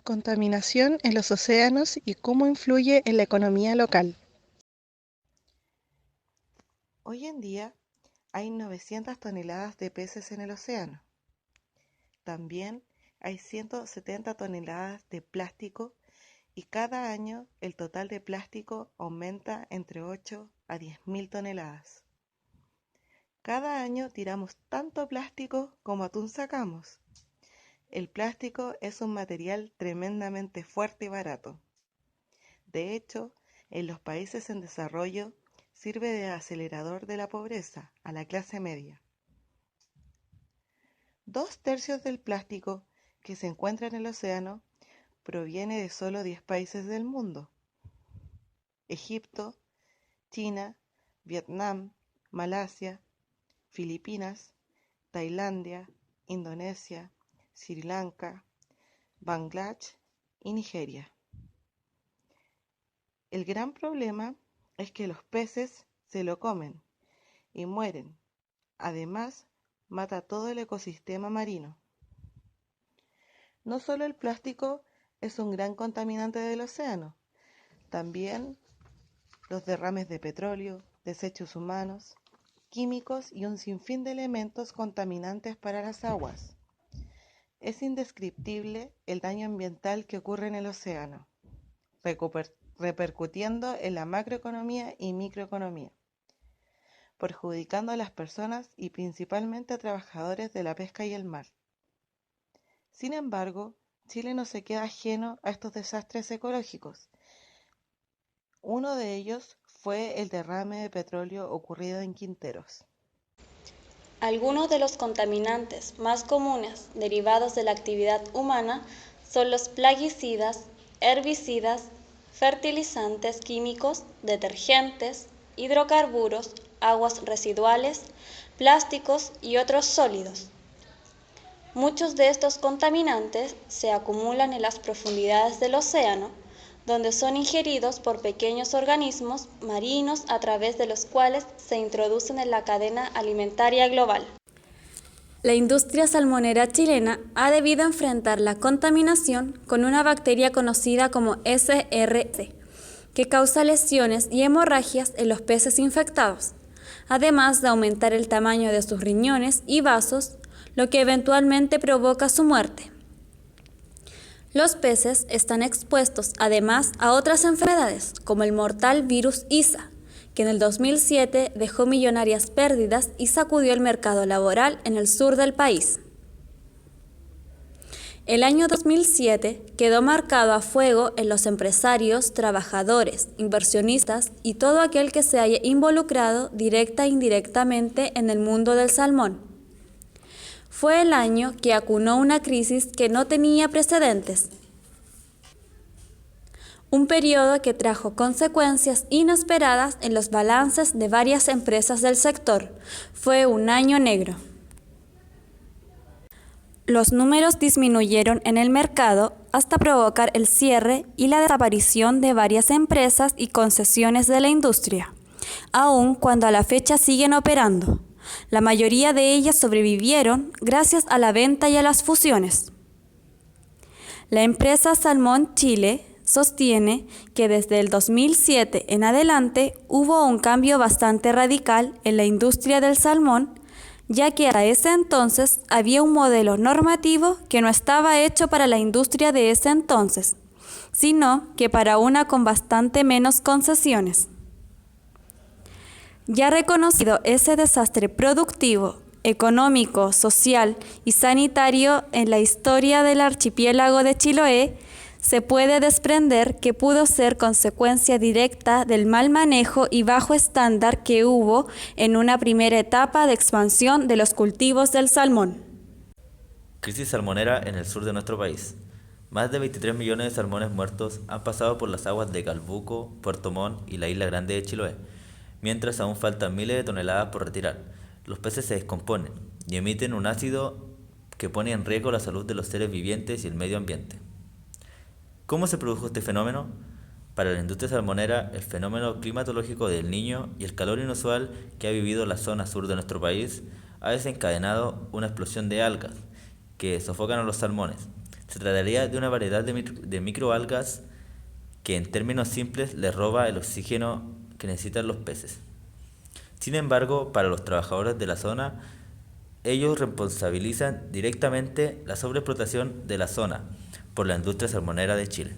Contaminación en los océanos y cómo influye en la economía local. Hoy en día hay 900 toneladas de peces en el océano. También hay 170 toneladas de plástico y cada año el total de plástico aumenta entre 8 a 10.000 toneladas. Cada año tiramos tanto plástico como atún sacamos. El plástico es un material tremendamente fuerte y barato. De hecho, en los países en desarrollo sirve de acelerador de la pobreza a la clase media. 2/3 del plástico que se encuentra en el océano proviene de solo 10 países del mundo: Egipto, China, Vietnam, Malasia, Filipinas, Tailandia, Indonesia, Sri Lanka, Bangladesh y Nigeria. El gran problema es que los peces se lo comen y mueren. Además, mata todo el ecosistema marino. No solo el plástico es un gran contaminante del océano, también los derrames de petróleo, desechos humanos, químicos y un sinfín de elementos contaminantes para las aguas. Es indescriptible el daño ambiental que ocurre en el océano, repercutiendo en la macroeconomía y microeconomía, perjudicando a las personas y principalmente a trabajadores de la pesca y el mar. Sin embargo, Chile no se queda ajeno a estos desastres ecológicos. Uno de ellos fue el derrame de petróleo ocurrido en Quinteros. Algunos de los contaminantes más comunes derivados de la actividad humana son los plaguicidas, herbicidas, fertilizantes químicos, detergentes, hidrocarburos, aguas residuales, plásticos y otros sólidos. Muchos de estos contaminantes se acumulan en las profundidades del océano, donde son ingeridos por pequeños organismos marinos a través de los cuales se introducen en la cadena alimentaria global. La industria salmonera chilena ha debido enfrentar la contaminación con una bacteria conocida como SRC, que causa lesiones y hemorragias en los peces infectados, además de aumentar el tamaño de sus riñones y vasos, lo que eventualmente provoca su muerte. Los peces están expuestos además a otras enfermedades, como el mortal virus ISA, que en el 2007 dejó millonarias pérdidas y sacudió el mercado laboral en el sur del país. El año 2007 quedó marcado a fuego en los empresarios, trabajadores, inversionistas y todo aquel que se haya involucrado directa e indirectamente en el mundo del salmón. Fue el año que acunó una crisis que no tenía precedentes. Un periodo que trajo consecuencias inesperadas en los balances de varias empresas del sector. Fue un año negro. Los números disminuyeron en el mercado hasta provocar el cierre y la desaparición de varias empresas y concesiones de la industria, aun cuando a la fecha siguen operando. La mayoría de ellas sobrevivieron gracias a la venta y a las fusiones. La empresa Salmón Chile sostiene que desde el 2007 en adelante hubo un cambio bastante radical en la industria del salmón, ya que a ese entonces había un modelo normativo que no estaba hecho para la industria de ese entonces, sino que para una con bastante menos concesiones. Ya reconocido ese desastre productivo, económico, social y sanitario en la historia del archipiélago de Chiloé, se puede desprender que pudo ser consecuencia directa del mal manejo y bajo estándar que hubo en una primera etapa de expansión de los cultivos del salmón. Crisis salmonera en el sur de nuestro país. Más de 23 millones de salmones muertos han pasado por las aguas de Calbuco, Puerto Montt y la isla Grande de Chiloé, mientras aún faltan miles de toneladas por retirar. Los peces se descomponen y emiten un ácido que pone en riesgo la salud de los seres vivientes y el medio ambiente. ¿Cómo se produjo este fenómeno? Para la industria salmonera, el fenómeno climatológico del Niño y el calor inusual que ha vivido la zona sur de nuestro país ha desencadenado una explosión de algas que sofocan a los salmones, Se trataría de una variedad de microalgas que en términos simples les roba el oxígeno que necesitan los peces. Sin embargo, para los trabajadores de la zona, ellos responsabilizan directamente la sobreexplotación de la zona por la industria salmonera de Chile.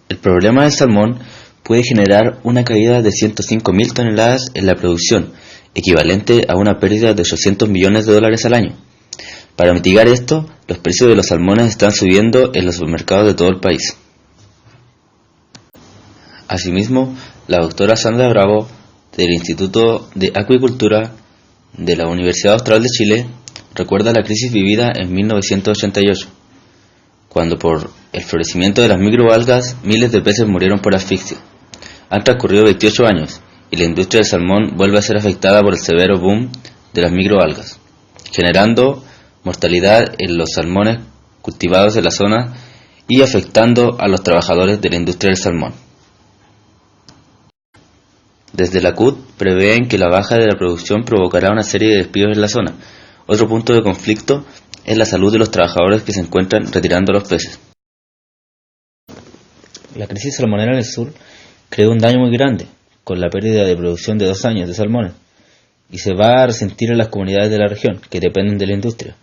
El problema del salmón puede generar una caída de 105.000 toneladas en la producción, equivalente a una pérdida de 800 millones de dólares al año. Para mitigar esto, los precios de los salmones están subiendo en los supermercados de todo el país. Asimismo, la doctora Sandra Bravo, del Instituto de Acuicultura de la Universidad Austral de Chile, recuerda la crisis vivida en 1988, cuando por el florecimiento de las microalgas miles de peces murieron por asfixia. Han transcurrido 28 años y la industria del salmón vuelve a ser afectada por el severo boom de las microalgas, generando mortalidad en los salmones cultivados en la zona y afectando a los trabajadores de la industria del salmón. Desde la CUT prevén que la baja de la producción provocará una serie de despidos en la zona. Otro punto de conflicto es la salud de los trabajadores que se encuentran retirando los peces. La crisis salmonera en el sur creó un daño muy grande, con la pérdida de producción de 2 años de salmones, y se va a resentir en las comunidades de la región, que dependen de la industria.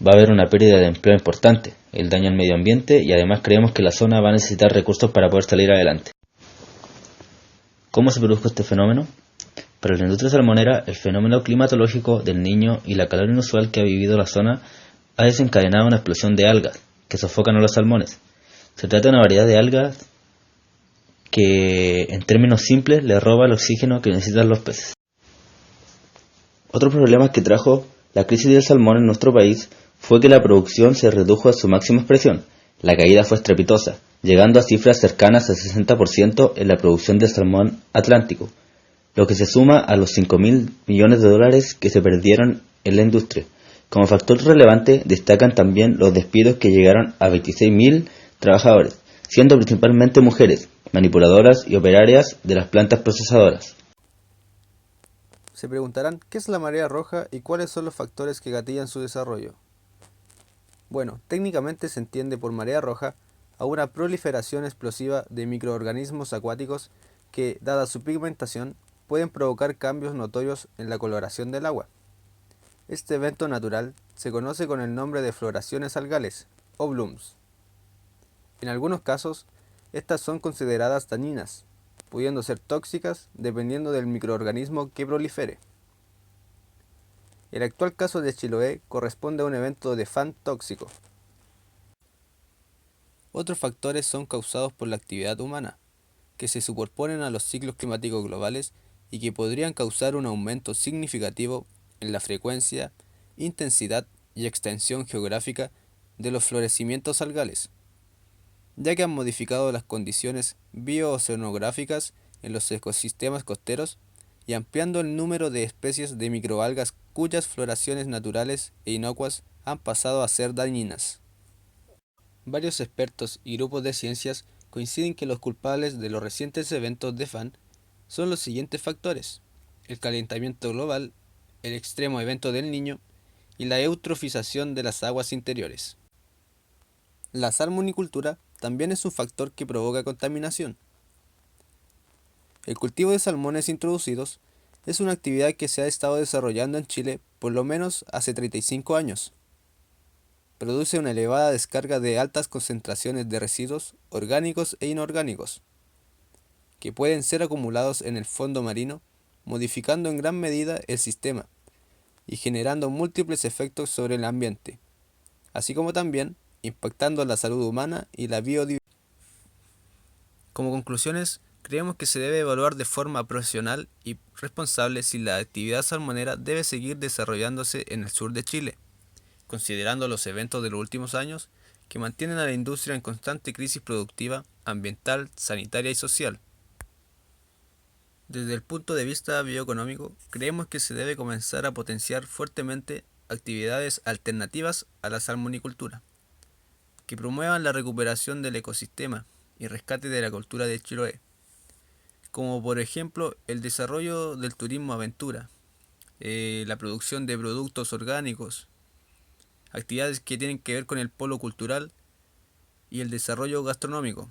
Va a haber una pérdida de empleo importante, el daño al medio ambiente, y además creemos que la zona va a necesitar recursos para poder salir adelante. ¿Cómo se produjo este fenómeno? Para la industria salmonera, el fenómeno climatológico del Niño y la calor inusual que ha vivido la zona ha desencadenado una explosión de algas que sofocan a los salmones. Se trata de una variedad de algas que, en términos simples, le roba el oxígeno que necesitan los peces. Otro problema que trajo la crisis del salmón en nuestro país fue que la producción se redujo a su máxima expresión. La caída fue estrepitosa, llegando a cifras cercanas al 60% en la producción del salmón atlántico, lo que se suma a los 5.000 millones de dólares que se perdieron en la industria. Como factor relevante destacan también los despidos que llegaron a 26.000 trabajadores, siendo principalmente mujeres, manipuladoras y operarias de las plantas procesadoras. Se preguntarán qué es la marea roja y cuáles son los factores que gatillan su desarrollo. Bueno, técnicamente se entiende por marea roja a una proliferación explosiva de microorganismos acuáticos que, dada su pigmentación, pueden provocar cambios notorios en la coloración del agua. Este evento natural se conoce con el nombre de floraciones algales, o blooms. En algunos casos, estas son consideradas dañinas, pudiendo ser tóxicas dependiendo del microorganismo que prolifere. El actual caso de Chiloé corresponde a un evento de FAN tóxico. Otros factores son causados por la actividad humana, que se superponen a los ciclos climáticos globales y que podrían causar un aumento significativo en la frecuencia, intensidad y extensión geográfica de los florecimientos algales, ya que han modificado las condiciones biooceanográficas en los ecosistemas costeros y ampliando el número de especies de microalgas cuyas floraciones naturales e inocuas han pasado a ser dañinas. Varios expertos y grupos de ciencias coinciden que los culpables de los recientes eventos de FAN son los siguientes factores: el calentamiento global, el extremo evento del Niño y la eutrofización de las aguas interiores. La salmonicultura también es un factor que provoca contaminación. El cultivo de salmones introducidos es una actividad que se ha estado desarrollando en Chile por lo menos hace 35 años. Produce una elevada descarga de altas concentraciones de residuos orgánicos e inorgánicos, que pueden ser acumulados en el fondo marino, modificando en gran medida el sistema y generando múltiples efectos sobre el ambiente, así como también impactando la salud humana y la biodiversidad. Como conclusiones, creemos que se debe evaluar de forma profesional y responsable si la actividad salmonera debe seguir desarrollándose en el sur de Chile, considerando los eventos de los últimos años que mantienen a la industria en constante crisis productiva, ambiental, sanitaria y social. Desde el punto de vista bioeconómico, creemos que se debe comenzar a potenciar fuertemente actividades alternativas a la salmonicultura, que promuevan la recuperación del ecosistema y rescate de la cultura de Chiloé, como por ejemplo el desarrollo del turismo aventura, la producción de productos orgánicos, actividades que tienen que ver con el polo cultural y el desarrollo gastronómico,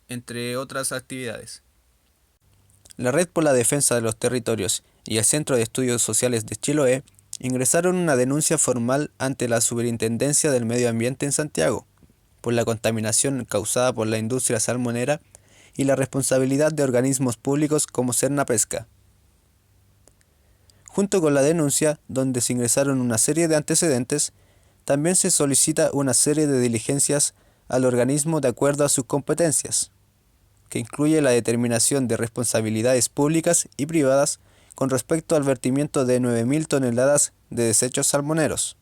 entre otras actividades. La Red por la Defensa de los Territorios y el Centro de Estudios Sociales de Chiloé ingresaron una denuncia formal ante la Superintendencia del Medio Ambiente en Santiago por la contaminación causada por la industria salmonera y la responsabilidad de organismos públicos como Cernapesca. Junto con la denuncia, donde se ingresaron una serie de antecedentes, también se solicita una serie de diligencias al organismo de acuerdo a sus competencias, que incluye la determinación de responsabilidades públicas y privadas con respecto al vertimiento de 9.000 toneladas de desechos salmoneros.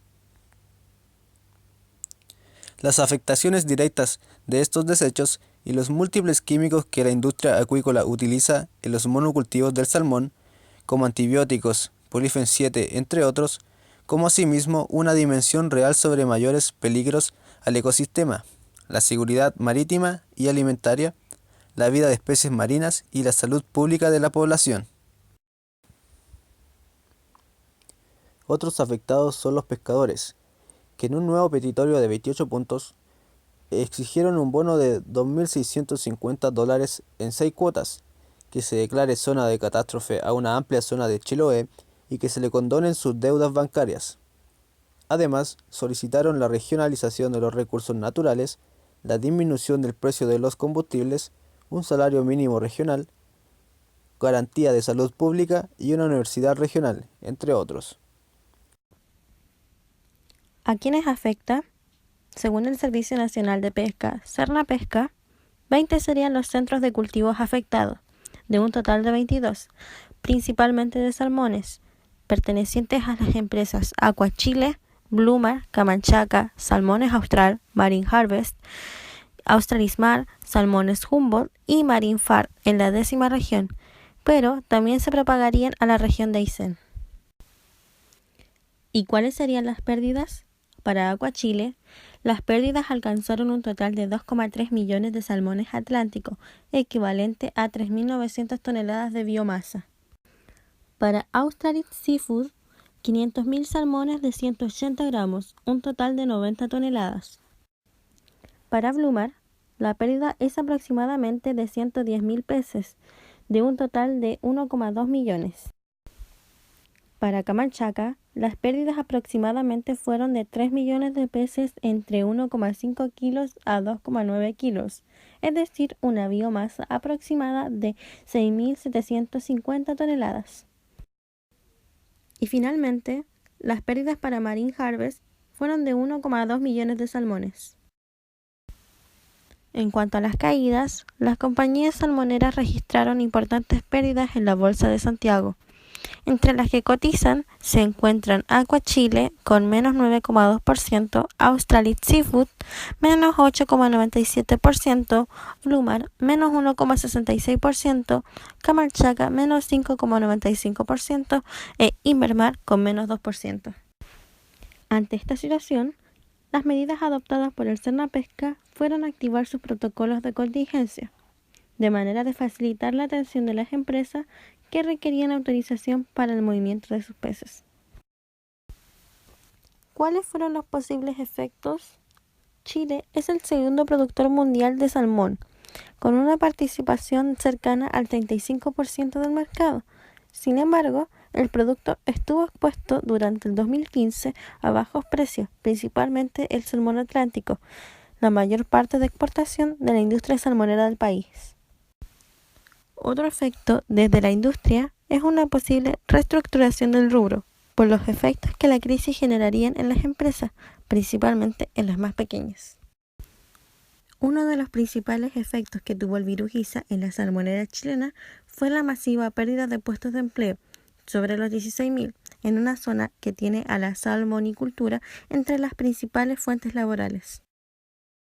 Las afectaciones directas de estos desechos y los múltiples químicos que la industria acuícola utiliza en los monocultivos del salmón, como antibióticos, Polifen 7, entre otros, como asimismo una dimensión real sobre mayores peligros al ecosistema, la seguridad marítima y alimentaria, la vida de especies marinas y la salud pública de la población. Otros afectados son los pescadores, que en un nuevo petitorio de 28 puntos exigieron un bono de $2.650 en 6 cuotas, que se declare zona de catástrofe a una amplia zona de Chiloé y que se le condonen sus deudas bancarias. Además, solicitaron la regionalización de los recursos naturales, la disminución del precio de los combustibles, un salario mínimo regional, garantía de salud pública y una universidad regional, entre otros. ¿A quiénes afecta? Según el Servicio Nacional de Pesca, Cernapesca, 20 serían los centros de cultivos afectados, de un total de 22, principalmente de salmones, pertenecientes a las empresas Aqua Chile, Blumar, Camanchaca, Salmones Austral, Marine Harvest, Australismar, Salmones Humboldt y Marine Far en la 10ª región, pero también se propagarían a la región de Aysén. ¿Y cuáles serían las pérdidas? Para Aqua Chile, las pérdidas alcanzaron un total de 2,3 millones de salmones atlánticos, equivalente a 3.900 toneladas de biomasa. Para Australis Seafood, 500.000 salmones de 180 gramos, un total de 90 toneladas. Para Blumar, la pérdida es aproximadamente de 110.000 peces, de un total de 1,2 millones. Para Camanchaca, las pérdidas aproximadamente fueron de 3 millones de peces entre 1,5 kilos a 2,9 kilos, es decir, una biomasa aproximada de 6.750 toneladas. Y finalmente, las pérdidas para Marine Harvest fueron de 1,2 millones de salmones. En cuanto a las caídas, las compañías salmoneras registraron importantes pérdidas en la Bolsa de Santiago. Entre las que cotizan se encuentran Aqua Chile con menos 9,2%, Australis Seafood menos 8,97%, Blumar menos 1,66%, Camanchaca menos 5,95% e Invermar con menos 2%. Ante esta situación, las medidas adoptadas por el Cernapesca fueron activar sus protocolos de contingencia, de manera de facilitar la atención de las empresas que requerían autorización para el movimiento de sus peces. ¿Cuáles fueron los posibles efectos? Chile es el segundo productor mundial de salmón, con una participación cercana al 35% del mercado. Sin embargo, el producto estuvo expuesto durante el 2015 a bajos precios, principalmente el salmón atlántico, la mayor parte de exportación de la industria salmonera del país. Otro efecto desde la industria es una posible reestructuración del rubro, por los efectos que la crisis generaría en las empresas, principalmente en las más pequeñas. Uno de los principales efectos que tuvo el virus Giza en la salmonera chilena fue la masiva pérdida de puestos de empleo, sobre los 16.000, en una zona que tiene a la salmonicultura entre las principales fuentes laborales.